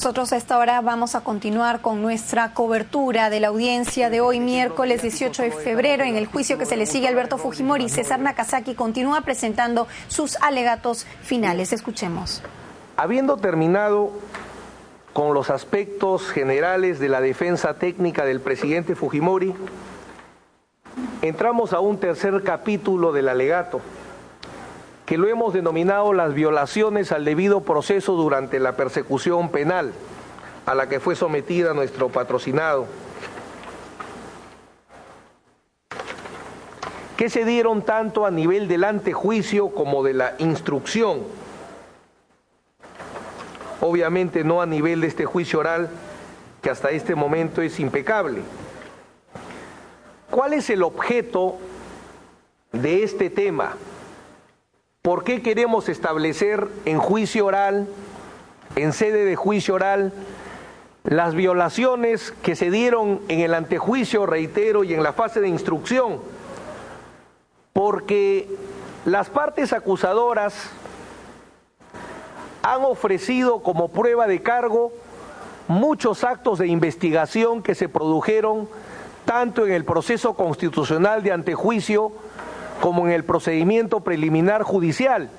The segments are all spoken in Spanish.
Nosotros a esta hora vamos a continuar con nuestra cobertura de la audiencia de hoy, miércoles 18 de febrero. En el juicio que se le sigue a Alberto Fujimori, César Nakazaki continúa presentando sus alegatos finales. Escuchemos. Habiendo terminado con los aspectos generales de la defensa técnica del presidente Fujimori, entramos a un tercer capítulo del alegato, que lo hemos denominado las violaciones al debido proceso durante la persecución penal a la que fue sometida nuestro patrocinado, que se dieron tanto a nivel del antejuicio como de la instrucción, obviamente no a nivel de este juicio oral, que hasta este momento es impecable. ¿Cuál es el objeto de este tema? ¿Por qué queremos establecer en juicio oral, en sede de juicio oral, las violaciones que se dieron en el antejuicio, reitero, y en la fase de instrucción? Porque las partes acusadoras han ofrecido como prueba de cargo muchos actos de investigación que se produjeron tanto en el proceso constitucional de antejuicio como en el procedimiento preliminar judicial.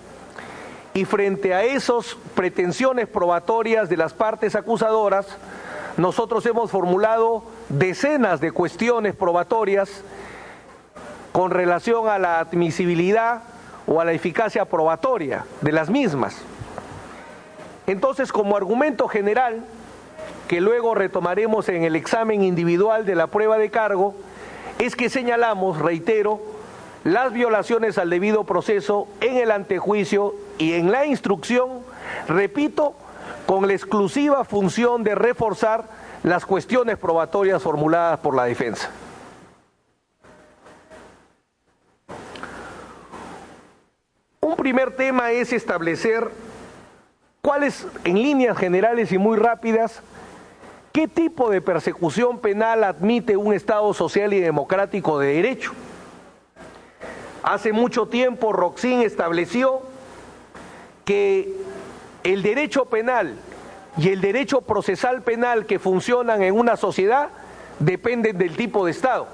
Y frente a esas pretensiones probatorias de las partes acusadoras, nosotros hemos formulado decenas de cuestiones probatorias con relación a la admisibilidad o a la eficacia probatoria de las mismas. Entonces, como argumento general, que luego retomaremos en el examen individual de la prueba de cargo, es que señalamos, reitero, las violaciones al debido proceso en el antejuicio y en la instrucción, repito, con la exclusiva función de reforzar las cuestiones probatorias formuladas por la defensa. Un primer tema es establecer cuáles, en líneas generales y muy rápidas, qué tipo de persecución penal admite un Estado social y democrático de derecho. Hace mucho tiempo Roxin estableció que el derecho penal y el derecho procesal penal que funcionan en una sociedad dependen del tipo de Estado.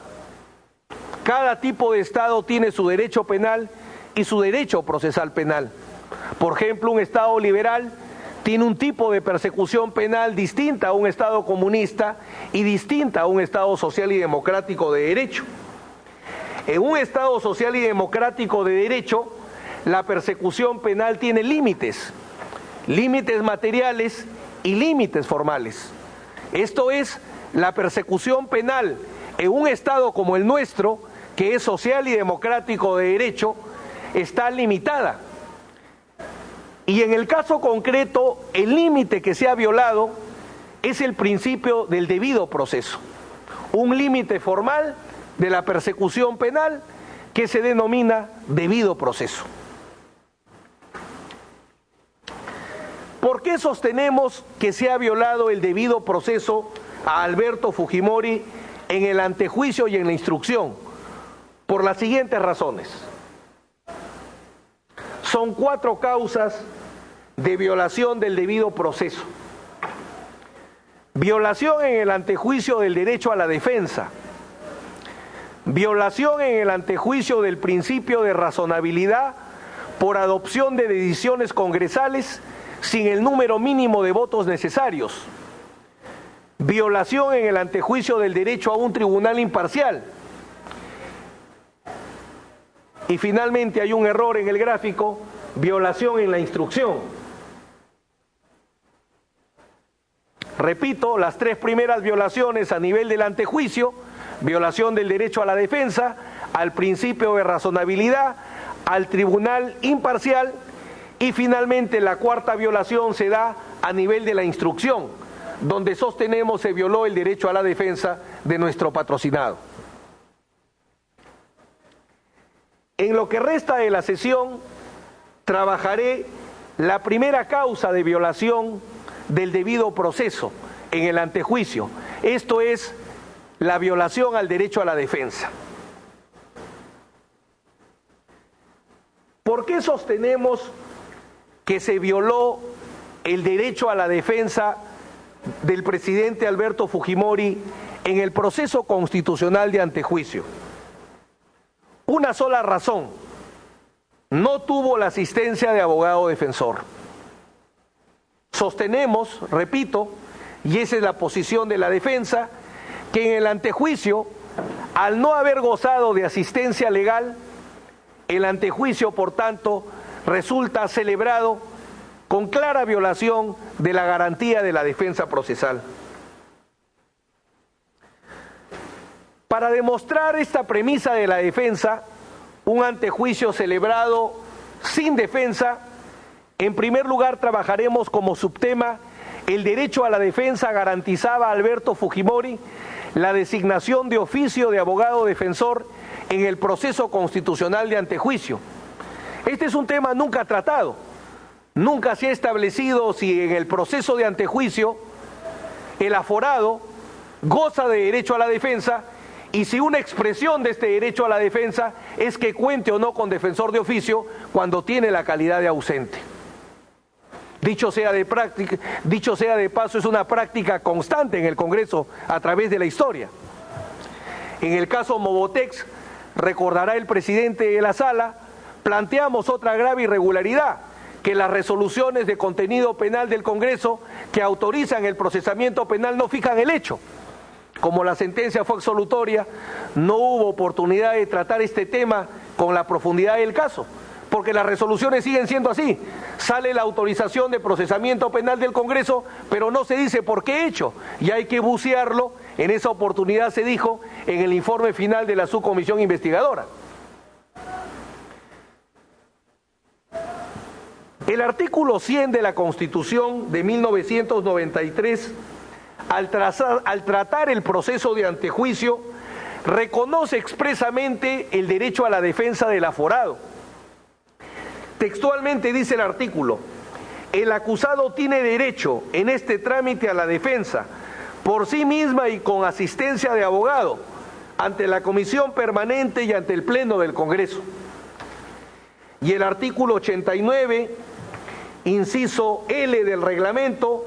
Cada tipo de Estado tiene su derecho penal y su derecho procesal penal. Por ejemplo, un Estado liberal tiene un tipo de persecución penal distinta a un Estado comunista y distinta a un Estado social y democrático de derecho. En un Estado social y democrático de derecho, la persecución penal tiene límites materiales y límites formales. Esto es, la persecución penal en un Estado como el nuestro, que es social y democrático de derecho, está limitada. Y en el caso concreto, el límite que se ha violado es el principio del debido proceso, un límite formal de la persecución penal que se denomina debido proceso. ¿Por qué sostenemos que se ha violado el debido proceso a Alberto Fujimori en el antejuicio y en la instrucción? Por las siguientes razones. Son 4 causas de violación del debido proceso. Violación en el antejuicio del derecho a la defensa. Violación en el antejuicio del principio de razonabilidad por adopción de decisiones congresales sin el número mínimo de votos necesarios. Violación en el antejuicio del derecho a un tribunal imparcial. Y finalmente hay un error en el gráfico, violación en la instrucción. Repito, las 3 primeras violaciones a nivel del antejuicio: violación del derecho a la defensa, al principio de razonabilidad, al tribunal imparcial, y finalmente la 4ª violación se da a nivel de la instrucción, donde sostenemos se violó el derecho a la defensa de nuestro patrocinado. En lo que resta de la sesión, trabajaré la primera causa de violación del debido proceso en el antejuicio. Esto es la violación al derecho a la defensa. ¿Por qué sostenemos que se violó el derecho a la defensa del presidente Alberto Fujimori en el proceso constitucional de antejuicio. Una sola razón: no tuvo la asistencia de abogado defensor. Sostenemos, repito, y esa es la posición de la defensa, que en el antejuicio, al no haber gozado de asistencia legal, el antejuicio, por tanto, resulta celebrado con clara violación de la garantía de la defensa procesal. Para demostrar esta premisa de la defensa, un antejuicio celebrado sin defensa, en primer lugar trabajaremos como subtema el derecho a la defensa garantizaba a Alberto Fujimori la designación de oficio de abogado defensor en el proceso constitucional de antejuicio. Este es un tema nunca tratado. Nunca se ha establecido si en el proceso de antejuicio el aforado goza de derecho a la defensa y si una expresión de este derecho a la defensa es que cuente o no con defensor de oficio cuando tiene la calidad de ausente. Dicho sea de paso, es una práctica constante en el Congreso a través de la historia. En el caso Mobotex, recordará el presidente de la sala, planteamos otra grave irregularidad: que las resoluciones de contenido penal del Congreso que autorizan el procesamiento penal no fijan el hecho. Como la sentencia fue absolutoria, no hubo oportunidad de tratar este tema con la profundidad del caso, porque las resoluciones siguen siendo así. Sale la autorización de procesamiento penal del Congreso, pero no se dice por qué hecho, y hay que bucearlo. En esa oportunidad se dijo en el informe final de la subcomisión investigadora. El artículo 100 de la Constitución de 1993, al tratar el proceso de antejuicio, reconoce expresamente el derecho a la defensa del aforado. Textualmente dice el artículo: el acusado tiene derecho en este trámite a la defensa por sí misma y con asistencia de abogado ante la Comisión Permanente y ante el Pleno del Congreso. Y el artículo 89, inciso L del reglamento,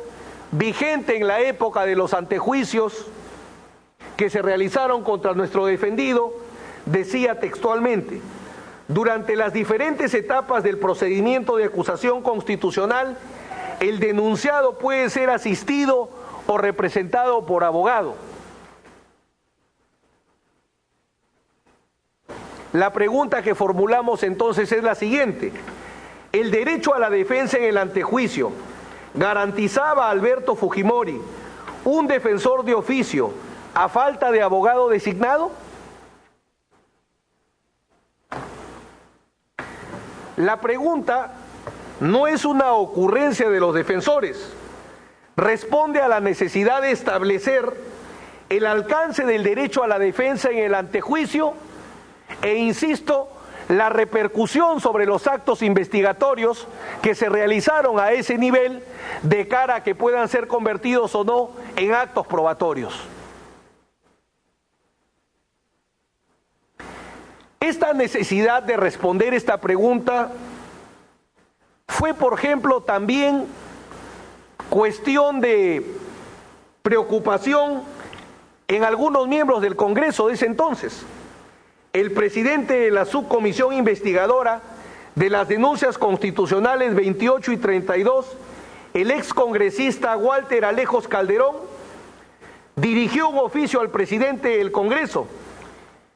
vigente en la época de los antejuicios que se realizaron contra nuestro defendido, decía textualmente: durante las diferentes etapas del procedimiento de acusación constitucional, el denunciado puede ser asistido o representado por abogado. La pregunta que formulamos entonces es la siguiente: ¿el derecho a la defensa en el antejuicio garantizaba a Alberto Fujimori un defensor de oficio a falta de abogado designado? La pregunta no es una ocurrencia de los defensores, responde a la necesidad de establecer el alcance del derecho a la defensa en el antejuicio e, insisto, la repercusión sobre los actos investigatorios que se realizaron a ese nivel de cara a que puedan ser convertidos o no en actos probatorios. Esta necesidad de responder esta pregunta fue, por ejemplo, también cuestión de preocupación en algunos miembros del Congreso de ese entonces. El presidente de la subcomisión investigadora de las denuncias constitucionales 28 y 32, el excongresista Walter Alejos Calderón, dirigió un oficio al presidente del Congreso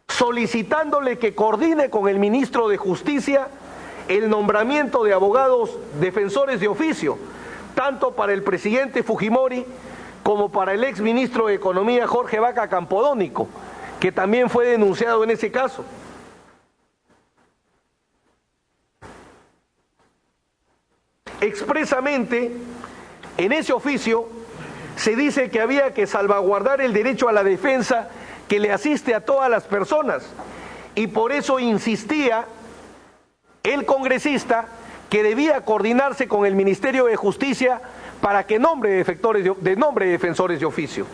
solicitándole que coordine con el ministro de Justicia el nombramiento de abogados defensores de oficio, tanto para el presidente Fujimori como para el exministro de Economía Jorge Vaca Campodónico, que también fue denunciado en ese caso. Expresamente, en ese oficio se dice que había que salvaguardar el derecho a la defensa que le asiste a todas las personas, y por eso insistía el congresista que debía coordinarse con el Ministerio de Justicia para que nombre defensores de oficio.